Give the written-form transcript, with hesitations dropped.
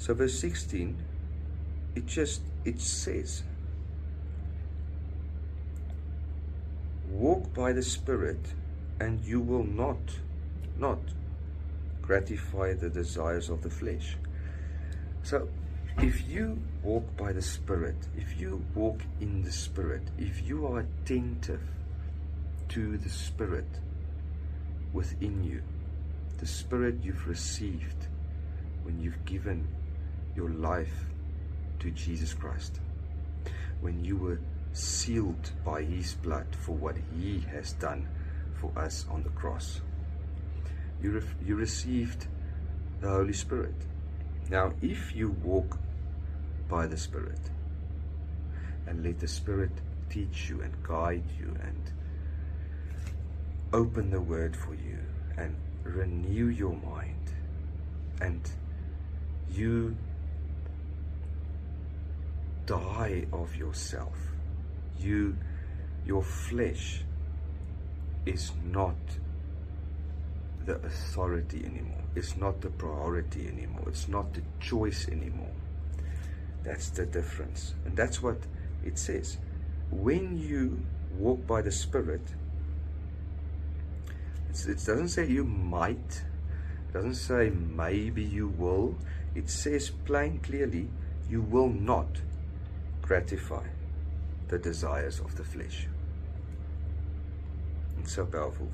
So verse 16, it says, walk by the Spirit, and you will not gratify the desires of the flesh. So if you walk by the Spirit, if you walk in the Spirit, if you are attentive to the Spirit within you, the Spirit you've received when you've given your life to Jesus Christ, when you were sealed by His blood for what He has done for us on the cross, you received the Holy Spirit. Now, if you walk by the Spirit and let the Spirit teach you and guide you and open the Word for you and renew your mind, and you die of yourself, your flesh is not the authority anymore. It's not the priority anymore. It's not the choice anymore. That's the difference. And that's what it says. When you walk by the Spirit, it doesn't say you might. It doesn't say maybe you will. It says plain clearly, you will not gratify the desires of the flesh. It's so powerful.